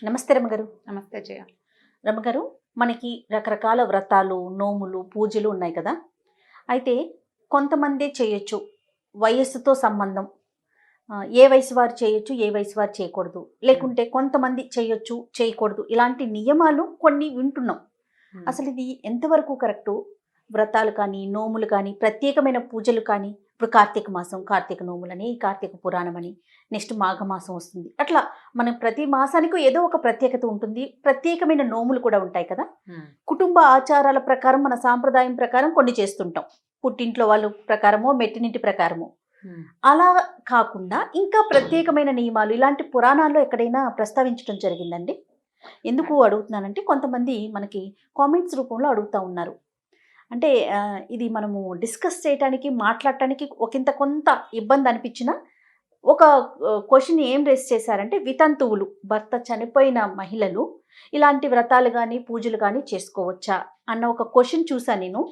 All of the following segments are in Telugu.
నమస్తే రమగారు. నమస్తే జయ. రమగారు, మనకి రకరకాల వ్రతాలు, నోములు, పూజలు ఉన్నాయి కదా! అయితే కొంతమందే చేయొచ్చు. వయస్సుతో సంబంధం. ఏ వయసు వారు చేయొచ్చు, ఏ వయసు వారు చేయకూడదు. లేకుంటే కొంతమంది చేయొచ్చు, చేయకూడదు. ఇలాంటి నియమాలు కొన్ని వింటున్నాం. అసలు ఇది ఎంతవరకు కరెక్టు? వ్రతాలు కానీ, నోములు కానీ, ప్రత్యేకమైన పూజలు కానీ, ఇప్పుడు కార్తీక మాసం, కార్తీక నోములని, కార్తీక పురాణం అని, నెక్స్ట్ మాఘమాసం వస్తుంది. అట్లా మనం ప్రతి మాసానికి ఏదో ఒక ప్రత్యేకత ఉంటుంది. ప్రత్యేకమైన నోములు కూడా ఉంటాయి కదా! కుటుంబ ఆచారాల ప్రకారం, మన సాంప్రదాయం ప్రకారం కొన్ని చేస్తుంటాం. పుట్టింట్లో వాళ్ళ ప్రకారమో, మెట్టినింటి ప్రకారమో. అలా కాకుండా ఇంకా ప్రత్యేకమైన నియమాలు ఇలాంటి పురాణాల్లో ఎక్కడైనా ప్రస్తావించడం జరిగిందండి? ఎందుకు అడుగుతున్నానంటే, కొంతమంది మనకి కామెంట్స్ రూపంలో అడుగుతూ ఉన్నారు. అంటే ఇది మనము డిస్కస్ చేయటానికి, మాట్లాడటానికి కొంత ఇబ్బంది అనిపించిన ఒక క్వశ్చన్ ఏం రేస్ చేశారంటే, వితంతువులు, భర్త చనిపోయిన మహిళలు ఇలాంటి వ్రతాలు కానీ, పూజలు కానీ చేసుకోవచ్చా అన్న ఒక క్వశ్చన్ చూసాను నేను.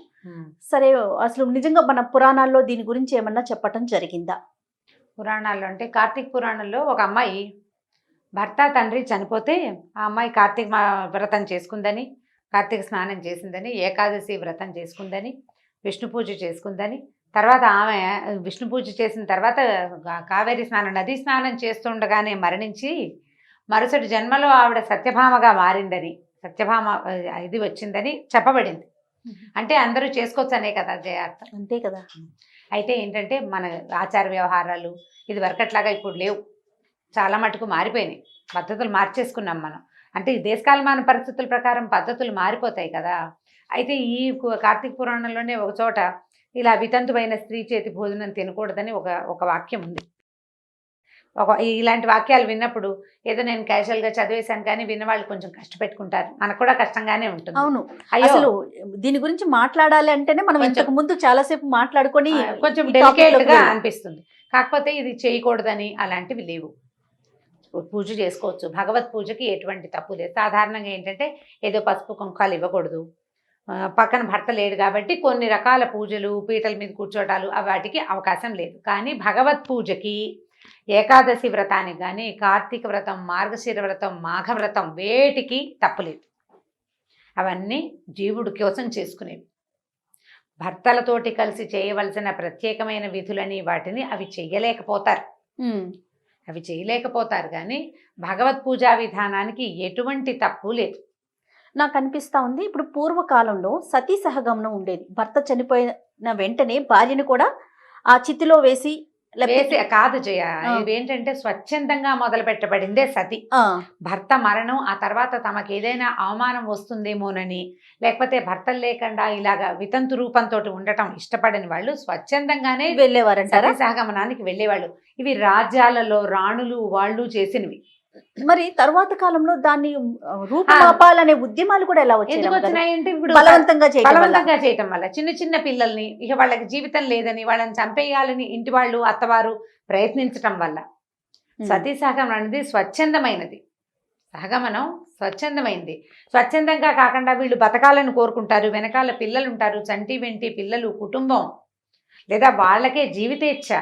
సరే, అసలు నిజంగా మన పురాణాల్లో దీని గురించి ఏమన్నా చెప్పటం జరిగిందా? పురాణాల్లో అంటే కార్తీక పురాణంలో ఒక అమ్మాయి భర్త తండ్రి చనిపోతే ఆ అమ్మాయి కార్తీక వ్రతం చేసుకుందని, కార్తీక స్నానం చేసిందని, ఏకాదశి వ్రతం చేసుకుందని, విష్ణు పూజ చేసుకుందని, తర్వాత ఆమె విష్ణు పూజ చేసిన తర్వాత కావేరి స్నానం, నదీ స్నానం చేస్తుండగానే మరణించి మరుసటి జన్మలో ఆవిడ సత్యభామగా మారిందని, సత్యభామ ఇది వచ్చిందని చెప్పబడింది. అంటే అందరూ చేసుకోవచ్చు అనే కదా జయార్త. అంతే కదా. అయితే ఏంటంటే మన ఆచార వ్యవహారాలు ఇది వరకట్లాగా ఇప్పుడు లేవు, చాలా మటుకు మారిపోయినాయి. పద్ధతులు మార్చేసుకున్నాం మనం. అంటే ఈ దేశకాలమాన పరిస్థితుల ప్రకారం పద్ధతులు మారిపోతాయి కదా. అయితే ఈ కార్తీక పురాణంలోనే ఒక చోట ఇలా వితంతువైన స్త్రీ చేతి భోజనం తినకూడదని ఒక వాక్యం ఉంది. ఇలాంటి వాక్యాలు విన్నప్పుడు ఏదో నేను క్యాజువల్గా చదివేశాను, కానీ విన్నవాళ్ళు కొంచెం కష్టపెట్టుకుంటారు. మనకు కూడా కష్టంగానే ఉంటుంది. అవును, అసలు దీని గురించి మాట్లాడాలి అంటేనే మనం ఇంతకు ముందు చాలాసేపు మాట్లాడుకొని కొంచెం డెలికేట్గా అనిపిస్తుంది. కాకపోతే ఇది చేయకూడదని అలాంటివి లేవు. పూజ చేసుకోవచ్చు. భగవత్ పూజకి ఎటువంటి తప్పు లేదు. సాధారణంగా ఏంటంటే ఏదో పసుపు కుంకాలు ఇవ్వకూడదు, పక్కన భర్త లేడు కాబట్టి కొన్ని రకాల పూజలు, పీటల మీద కూర్చోటాలు వాటికి అవకాశం లేదు. కానీ భగవత్ పూజకి, ఏకాదశి వ్రతానికి కానీ, కార్తీక వ్రతం, మార్గశిర వ్రతం, మాఘ వ్రతం వేటికి తప్పులేదు. అవన్నీ జీవుడి కోసం చేసుకునేవి. భర్తలతోటి కలిసి చేయవలసిన ప్రత్యేకమైన విధులని వాటిని అవి చేయలేకపోతారు కానీ భగవత్ పూజా విధానానికి ఎటువంటి తప్పు లేదు. నాకు అనిపిస్తూ ఉంది, ఇప్పుడు పూర్వకాలంలో సతీ సహగమనం ఉండేది. భర్త చనిపోయిన వెంటనే భార్యను కూడా ఆ చితిలో వేసి కాదు జయ, ఇవేంటంటే స్వచ్ఛందంగా మొదలు పెట్టబడిందే సతి. భర్త మరణం, ఆ తర్వాత తమకు ఏదైనా అవమానం వస్తుందేమోనని, లేకపోతే భర్తలు లేకుండా ఇలాగా వితంతు రూపంతో ఉండటం ఇష్టపడని వాళ్ళు స్వచ్ఛందంగానే వెళ్ళేవారంటారా? సతీ సహగమనానికి వెళ్ళేవాళ్ళు. ఇవి రాజ్యాలలో రాణులు వాళ్ళు చేసినవి. మరి తర్వాత కాలంలో దాన్ని రూపుమాపాలనే ఉద్యమాలు కూడా ఎలా వచ్చాయి? ఎందుకు వచ్చినాయంటే ఇప్పుడు బలవంతంగా చేయటం వల్ల చిన్న చిన్న పిల్లల్ని ఇక వాళ్ళకి జీవితం లేదని వాళ్ళని చంపేయాలని ఇంటి వాళ్ళు, అత్తవారు ప్రయత్నించటం వల్ల సతీ సహగమనం అనేది స్వచ్ఛందమైనది. సహగమనం స్వచ్ఛందమైంది. స్వచ్ఛందంగా కాకుండా వీళ్ళు బతకాలని కోరుకుంటారు, వెనకాల పిల్లలు ఉంటారు, చంటి వెంటి పిల్లలు, కుటుంబం, లేదా వాళ్ళకే జీవితేచ్ఛ,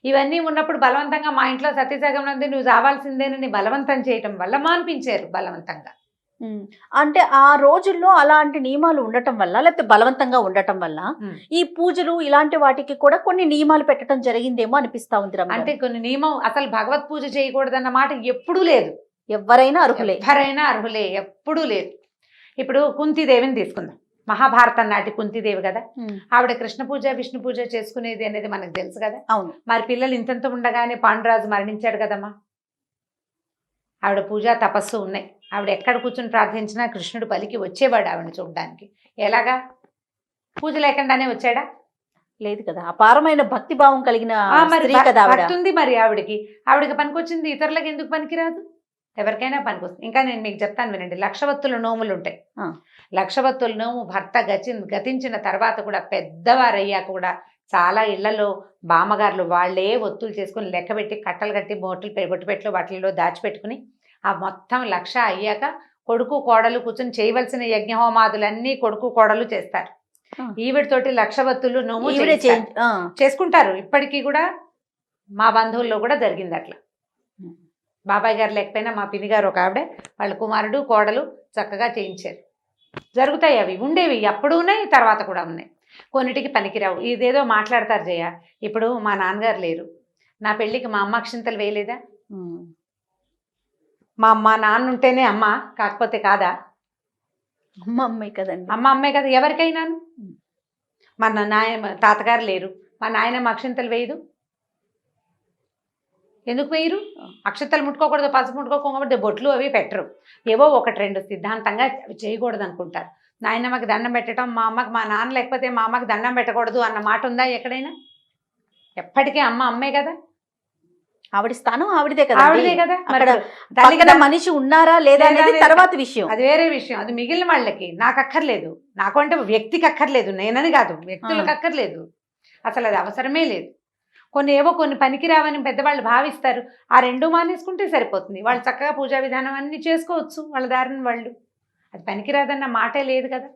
ఇవన్నీ ఉన్నప్పుడు బలవంతంగా మా ఇంట్లో సతీ సహగమనం నువ్వు రావాల్సిందేనని బలవంతం చేయటం వల్ల మాన్పించారు బలవంతంగా. అంటే ఆ రోజుల్లో అలాంటి నియమాలు ఉండటం వల్ల, లేకపోతే బలవంతంగా ఉండటం వల్ల ఈ పూజలు ఇలాంటి వాటికి కూడా కొన్ని నియమాలు పెట్టడం జరిగిందేమో అనిపిస్తా ఉంది. అంటే కొన్ని నియమం, అసలు భగవత్ పూజ చేయకూడదన్న మాట ఎప్పుడూ లేదు. ఎవరైనా అర్హులే, ఎప్పుడూ లేదు. ఇప్పుడు కుంతీదేవిని తీసుకుందాం. మహాభారతం నాటి కుంతీదేవి కదా, ఆవిడ కృష్ణ పూజ, విష్ణు పూజ చేసుకునేది అనేది మనకు తెలుసు కదా. అవును. మరి పిల్లలు ఇంతంత ఉండగానే పాండురాజు మరణించాడు కదమ్మా. ఆవిడ పూజ తపస్సు ఉన్నాయి. ఆవిడ ఎక్కడ కూర్చొని ప్రార్థించినా కృష్ణుడు పలికి వచ్చేవాడు ఆవిడని చూడడానికి. ఎలాగా? పూజ లేకుండానే వచ్చాడా? లేదు కదా. అపారమైన భక్తి భావం కలిగిన భక్తి ఉంది మరి ఆవిడకి పనికొచ్చింది, ఇతరులకు ఎందుకు పనికిరాదు? ఎవరికైనా పనికొస్తుంది. ఇంకా నేను మీకు చెప్తాను వినండి. లక్షవత్తుల నోములు ఉంటాయి. లక్షవత్తుల నోము భర్త గతించిన తర్వాత కూడా, పెద్దవారయ్యాక కూడా చాలా ఇళ్లలో బామ్మగారులు వాళ్ళే ఒత్తులు చేసుకుని లెక్కబెట్టి కట్టలు కట్టి బొట్టుపెట్లు వాటిల్లో దాచిపెట్టుకుని ఆ మొత్తం 1,00,000 అయ్యాక కొడుకు కోడలు కూర్చొని చేయవలసిన యజ్ఞహోమాదులన్నీ కొడుకు కోడలు చేస్తారు. ఈవిడతోటి లక్షవత్తులు నోము చేసుకుంటారు. ఇప్పటికీ కూడా మా బంధువుల్లో కూడా జరిగింది అట్లా. బాబాయ్ గారు లేకపోయినా మా పిన్ని గారు ఒక ఆవిడ వాళ్ళ కుమారుడు కోడలు చక్కగా చేయించారు. జరుగుతాయి, అవి ఉండేవి, అప్పుడు ఉన్నాయి, తర్వాత కూడా ఉన్నాయి. కొన్నిటికి పనికిరావు. ఇదేదో మాట్లాడతారు జయ. ఇప్పుడు మా నాన్నగారు లేరు, నా పెళ్ళికి మా అమ్మ అక్షింతలు వేయలేదా? మా నాన్న ఉంటేనే అమ్మ, కాకపోతే కాదా? అమ్మ అమ్మే కదండి. అమ్మ అమ్మే కదా ఎవరికైనాను. మన తాతగారు లేరు, మా నాయనమ్మ అక్షింతలు వేయదు. ఎందుకు వేయరు? అక్షతలు ముట్టుకోకూడదు, పసుపు ముట్టుకోకూడదు, బొట్లు అవి పెట్టరు. ఏవో ఒకటి రెండు సిద్ధాంతంగా చేయకూడదు అనుకుంటారు. నాయనమ్మకి దండం పెట్టడం, మా అమ్మకి, మా నాన్న లేకపోతే మా అమ్మకి దండం పెట్టకూడదు అన్న మాట ఉందా ఎక్కడైనా? ఎప్పటికీ అమ్మ అమ్మే కదా, ఆవిడ స్థానం ఆవిడదే కదా. ఆవిడదే కదా. అక్కడ తల్లి కదా, మనిషి ఉన్నారా లేదా అనేది తర్వాత విషయం, అది వేరే విషయం. అది మిగిలిన వాళ్ళకి, నాకు అక్కర్లేదు. నాకు అంటే వ్యక్తికి అక్కర్లేదు, నేనని కాదు, వ్యక్తులకు అక్కర్లేదు, అసలు అది అవసరమే లేదు. కొన్ని పనికిరావని పెద్దవాళ్ళు భావిస్తారు. ఆ రెండు మానేసుకుంటే సరిపోతుంది. వాళ్ళు చక్కగా పూజా విధానం అన్ని చేసుకోవచ్చు వాళ్ళ దారిని వాళ్ళు. అది పనికిరాదన్న మాటే లేదు కదా.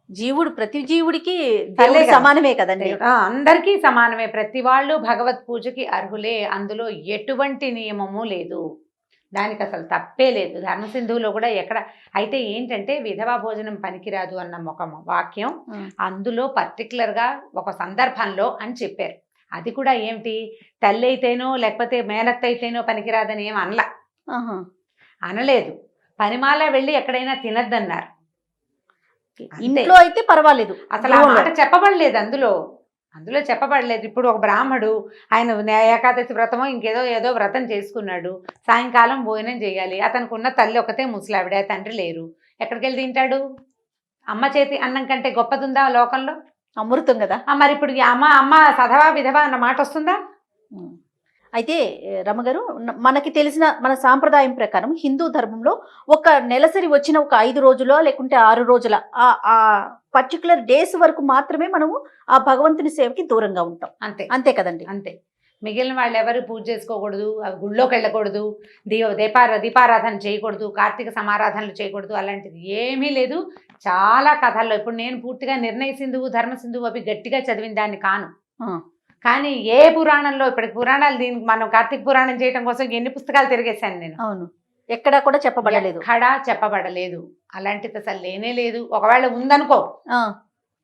జీవుడు ప్రతి జీవుడికి దేవుడు సమానమే కదండి. అందరికీ సమానమే. ప్రతి వాళ్ళు భగవత్ పూజకి అర్హులే. అందులో ఎటువంటి నియమము లేదు, దానికి అసలు తప్పే లేదు. ధర్మసింధువులో కూడా ఎక్కడ అయితే ఏంటంటే విధవా భోజనం పనికిరాదు అన్న ఒక వాక్యం అందులో పర్టికులర్గా ఒక సందర్భంలో అని చెప్పారు. అది కూడా ఏమిటి, తల్లి అయితేనో లేకపోతే మేనత్త అయితేనో పనికిరాదని ఏం అనలేదు. పనిమాల వెళ్ళి ఎక్కడైనా తినద్దన్నారు. ఇంట్లో అయితే పర్వాలేదు, అసలు ఆ మాట చెప్పబడలేదు అందులో చెప్పబడలేదు. ఇప్పుడు ఒక బ్రాహ్మడు ఆయన ఏకాదశి వ్రతమో ఏదో వ్రతం చేసుకున్నాడు, సాయంకాలం భోజనం చేయాలి. అతనికి ఉన్న తల్లి ఒకతే ముసలావిడ, తండ్రి లేరు, ఎక్కడికి వెళ్ళి తింటాడు? అమ్మ చేతి అన్నం కంటే గొప్పదుందా లోకంలో? అమృతం కదా. మరి ఇప్పుడు అమ్మ సధవా విధవా అన్న మాట వస్తుందా? అయితే రమగారు, మనకి తెలిసిన మన సాంప్రదాయం ప్రకారం హిందూ ధర్మంలో ఒక నెలసరి వచ్చిన ఒక 5 రోజుల లేకుంటే 6 రోజుల ఆ పర్టికులర్ డేస్ వరకు మాత్రమే మనము ఆ భగవంతుని సేవకి దూరంగా ఉంటాం. అంతే కదండి. అంతే. మిగిలిన వాళ్ళు ఎవరు పూజ చేసుకోకూడదు, గుళ్ళోకి వెళ్ళకూడదు, దీపారాధన చేయకూడదు, కార్తీక సమారాధనలు చేయకూడదు, అలాంటిది ఏమీ లేదు. చాలా కథల్లో ఇప్పుడు నేను పూర్తిగా నిర్ణయ సింధువు, ధర్మ సింధువు అవి గట్టిగా చదివిన దాన్ని కాను. కానీ ఏ పురాణంలో, ఇప్పటికి పురాణాలు, దీనికి మనం కార్తీక పురాణం చేయడం కోసం ఎన్ని పుస్తకాలు తిరిగేశాను నేను. అవును, ఎక్కడా కూడా చెప్పబడలేదు. చెప్పబడలేదు. అలాంటిది అసలు లేనే లేదు. ఒకవేళ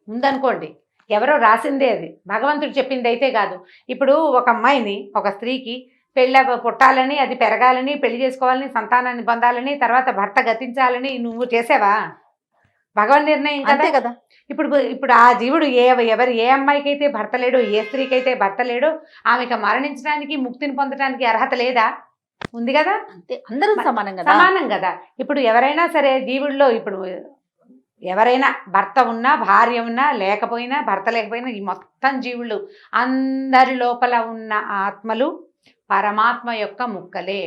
ఉందనుకోండి, ఎవరో రాసిందే, అది భగవంతుడు చెప్పింది అయితే కాదు. ఇప్పుడు ఒక అమ్మాయిని, ఒక స్త్రీకి పుట్టాలని, అది పెరగాలని, పెళ్లి చేసుకోవాలని, సంతానాన్ని పొందాలని, తర్వాత భర్త గతించాలని నువ్వు చేసావా? భగవన్ నిర్ణయం కదా. ఇప్పుడు ఆ జీవుడు ఏ అమ్మాయికి అయితే భర్త లేడు, ఏ స్త్రీకి అయితే భర్త లేడు, ఆమెకు మరణించడానికి, ముక్తిని పొందడానికి అర్హత లేదా? ఉంది కదా. అంతే, అందరూ సమానం కదా. ఇప్పుడు ఎవరైనా సరే జీవుల్లో, ఇప్పుడు ఎవరైనా భర్త ఉన్నా, భార్య ఉన్నా, లేకపోయినా, భర్త లేకపోయినా, ఈ మొత్తం జీవులు అందరి లోపల ఉన్న ఆత్మలు పరమాత్మ యొక్క ముక్కలే.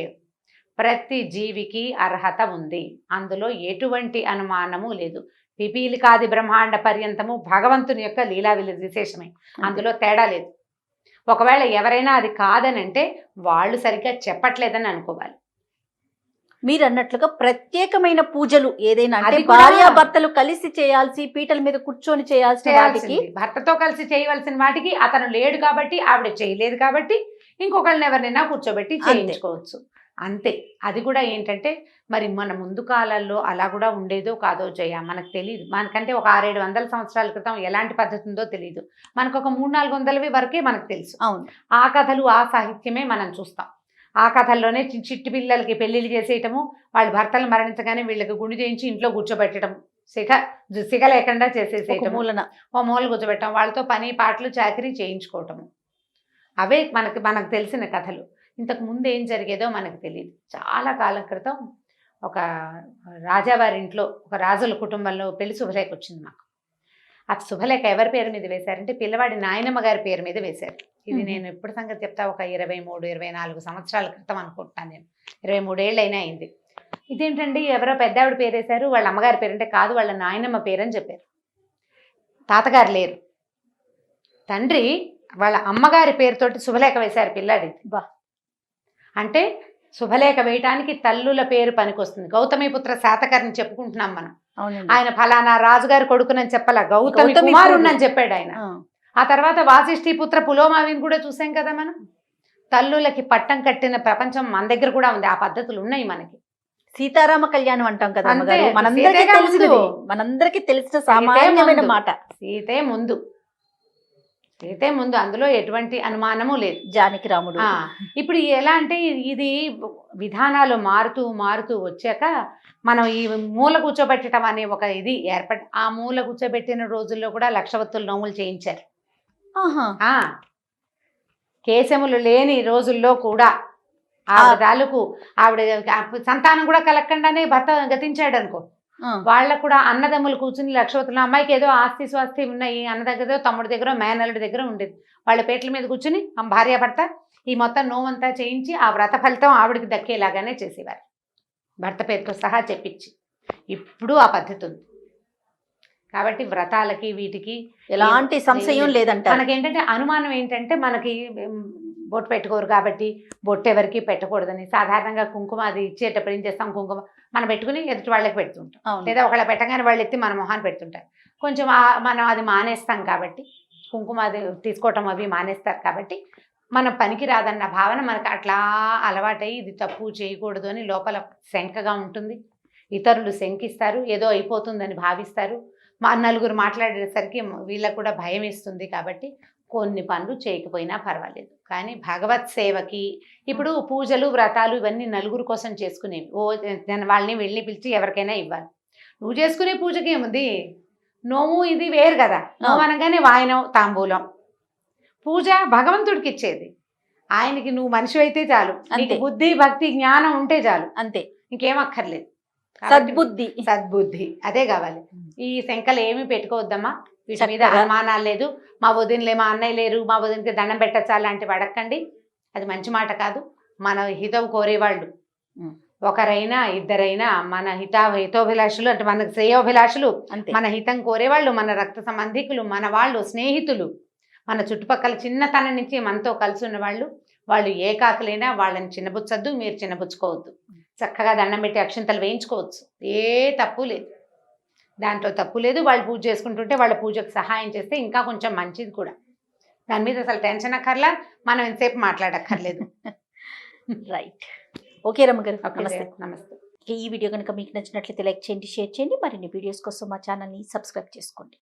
ప్రతి జీవికి అర్హత ఉంది, అందులో ఎటువంటి అనుమానము లేదు. పిపీలికాది బ్రహ్మాండ పర్యంతము భగవంతుని యొక్క లీలా విశేషమే, అందులో తేడా లేదు. ఒకవేళ ఎవరైనా అది కాదనంటే వాళ్ళు సరిగ్గా చెప్పట్లేదని అనుకోవాలి. మీరు అన్నట్లుగా ప్రత్యేకమైన పూజలు ఏదైనా అంటే భార్యాభర్తలు కలిసి చేయాల్సి, పీటల మీద కూర్చొని చేయాల్సిన వాటికి, భర్తతో కలిసి చేయవలసిన వాటికి అతను లేడు కాబట్టి, ఆవిడ చేయలేదు కాబట్టి, ఇంకొకళ్ళని ఎవరినైనా కూర్చోబెట్టి చేయించుకోవచ్చు, అంతే. అది కూడా ఏంటంటే మరి మన ముందు కాలాల్లో అలా కూడా ఉండేదో కాదో మనకు తెలియదు. మనకంటే ఒక 600-700 సంవత్సరాల క్రితం ఎలాంటి పద్ధతి ఉందో తెలియదు. మనకు ఒక 300-400 వరకే మనకు తెలుసు. అవును, ఆ కథలు, ఆ సాహిత్యమే మనం చూస్తాం. ఆ కథల్లోనే చిట్టి పిల్లలకి పెళ్లిళ్ళు చేసేయటము, వాళ్ళ భర్తలు మరణించగానే వీళ్ళకి గుండు చేయించి ఇంట్లో కూర్చోబెట్టడం, సిగ లేకుండా చేసేసేయటం, ఓ మూల కూర్చోబెట్టడం, వాళ్ళతో పని పాటలు చాకరీ చేయించుకోవటము, అవే మనకు తెలిసిన కథలు. ఇంతకు ముందు ఏం జరిగేదో మనకు తెలియదు. చాలా కాలం క్రితం ఒక రాజావారి ఇంట్లో, ఒక రాజుల కుటుంబంలో పెళ్లి శుభలేఖ వచ్చింది మాకు. ఆ శుభలేఖ ఎవరి పేరు మీద వేశారంటే పిల్లవాడి నాయనమ్మ గారి పేరు మీద వేశారు. ఇది నేను ఎప్పుడు సంగతి చెప్తా, ఒక 23-24 సంవత్సరాల క్రితం అనుకుంటున్నాను నేను. 23 ఏళ్ళు అయినా అయింది. ఇదేంటండి ఎవరో పెద్దావిడ పేరు వేశారు, వాళ్ళ అమ్మగారి పేరు అంటే కాదు, వాళ్ళ నాయనమ్మ పేరు అని చెప్పారు. తాతగారు లేరు, తండ్రి వాళ్ళ అమ్మగారి పేరుతోటి శుభలేఖ వేశారు పిల్లాడి. అంటే శుభలేఖ వేయటానికి తల్లుల పేరు పనికొస్తుంది. గౌతమిపుత్ర శాతకర్ని చెప్పుకుంటున్నాం మనం. ఆయన ఫలానా రాజుగారి కొడుకునని చెప్పాల, గౌతమి కుమారుణ్ణని చెప్పాడు ఆయన. ఆ తర్వాత వాసిష్ఠీపుత్ర పులోమావిని కూడా చూసాం కదా మనం. తల్లులకి పట్టం కట్టిన ప్రపంచం మన దగ్గర కూడా ఉంది. ఆ పద్ధతులు ఉన్నాయి మనకి. సీతారామ కళ్యాణం అంటాం కదా అంతే, అమ్మగారు, మనందరికీ సీతగా తెలిసినది, ముందు. మనందరికీ తెలిసిన సామాన్యమైన ముందు. మాట. సీతే ముందు, సీతే ముందు, అందులో ఎటువంటి అనుమానము లేదు. జానకి రాముడు. ఇప్పుడు ఎలా అంటే ఇది విధానాలు మారుతూ మారుతూ వచ్చాక మనం ఈ మూల కూర్చోబెట్టడం అనే ఒక ఇది ఏర్పడి, ఆ మూల కూర్చోబెట్టిన రోజుల్లో కూడా లక్షవత్తులు నోములు చేయించారు. ఆహా. కేశములు లేని రోజుల్లో కూడా ఆవిడ తాలూకు ఆవిడ సంతానం కూడా కలగకుండానే భర్త గతించాడు అనుకో, వాళ్ళకు కూడా అన్నదమ్ములు కూర్చుని లక్షవతులు, అమ్మాయికి ఏదో ఆస్తి స్వాస్తి ఉన్నాయి, అన్న దగ్గర తమ్ముడి దగ్గర మేనల్లుడి దగ్గర ఉండేది, వాళ్ళ పేట్ల మీద కూర్చుని భార్య భర్త ఈ మొత్తం నోమంతా చేయించి ఆ వ్రత ఫలితం ఆవిడికి దక్కేలాగానే చేసేవారు, భర్త పేరుతో సహా చెప్పించి. ఇప్పుడు ఆ పద్ధతి ఉంది. కాబట్టి వ్రతాలకి వీటికి ఎలాంటి సంశయం లేదంట. మనకేంటంటే అనుమానం ఏంటంటే, మనకి బొట్టు పెట్టుకోరు కాబట్టి బొట్టు ఎవరికి పెట్టకూడదని, సాధారణంగా కుంకుమ అది ఇచ్చేటప్పుడు ఏం చేస్తాం, కుంకుమ మనం పెట్టుకుని ఎదుటి వాళ్ళకి పెడుతుంటాం, లేదా ఒకళ్ళ పెట్టగానే వాళ్ళు ఎత్తి మన మొహాన్ని పెడుతుంటారు. కొంచెం మనం అది మానేస్తాం కాబట్టి, కుంకుమ అది తీసుకోవటం అవి మానేస్తారు కాబట్టి మన పనికి రాదన్న భావన మనకు అట్లా అలవాటై ఇది తప్పు చేయకూడదు అని లోపల శంకగా ఉంటుంది. ఇతరులు శంకిస్తారు, ఏదో అయిపోతుందని భావిస్తారు, నలుగురు మాట్లాడేసరికి వీళ్ళకు కూడా భయం ఇస్తుంది. కాబట్టి కొన్ని పనులు చేయకపోయినా పర్వాలేదు, కానీ భగవత్ సేవకి ఇప్పుడు పూజలు వ్రతాలు ఇవన్నీ నలుగురు కోసం చేసుకునేవి. వాళ్ళని వెళ్ళి పిలిచి ఎవరికైనా ఇవ్వాలి. నువ్వు చేసుకునే పూజకి ఏముంది, నోము ఇది వేరు కదా. నోము అనగానే వాయనం తాంబూలం, పూజ భగవంతుడికి ఇచ్చేది, ఆయనకి నువ్వు మనిషి అయితే చాలు, నీకు బుద్ధి భక్తి జ్ఞానం ఉంటే చాలు, అంతే, ఇంకేం అక్కర్లేదు. సద్బుద్ధి అదే కావాలి. ఈ శంకలు ఏమీ పెట్టుకోవద్దమ్మా, వీటి మీద అనుమానాలు లేదు. మా వదినలే, మా అన్నయ్య లేరు, మా వదినకి దండం పెట్టచ్చా లాంటివి అడగండి, అది మంచి మాట కాదు. మన హితం కోరేవాళ్ళు ఒకరైనా ఇద్దరైనా, మన హితోభిలాషులు అంటే మనకు శ్రేయోభిలాషులు, మన హితం కోరేవాళ్ళు, మన రక్త సంబంధికులు, మన వాళ్ళు స్నేహితులు, మన చుట్టుపక్కల చిన్నతనం నుంచి మనతో కలిసి ఉన్న వాళ్ళు ఏ కాకులైనా వాళ్ళని చిన్నబుచ్చద్దు, మీరు చిన్నబుచ్చుకోవద్దు. చక్కగా దండం పెట్టి అక్షింతలు వేయించుకోవచ్చు, ఏ తప్పు లేదు, దాంట్లో తప్పు లేదు. వాళ్ళు పూజ చేసుకుంటుంటే వాళ్ళ పూజకు సహాయం చేస్తే ఇంకా కొంచెం మంచిది కూడా. దాని మీద అసలు టెన్షన్ అక్కర్లా, మనం ఎంతసేపు మాట్లాడక్కర్లేదు. రైట్. ఓకే రమ్మగారు, నమస్తే. ఈ వీడియో కనుక మీకు నచ్చినట్లయితే లైక్ చేయండి, షేర్ చేయండి. మరిన్ని వీడియోస్ కోసం మా ఛానల్ని సబ్స్క్రైబ్ చేసుకోండి.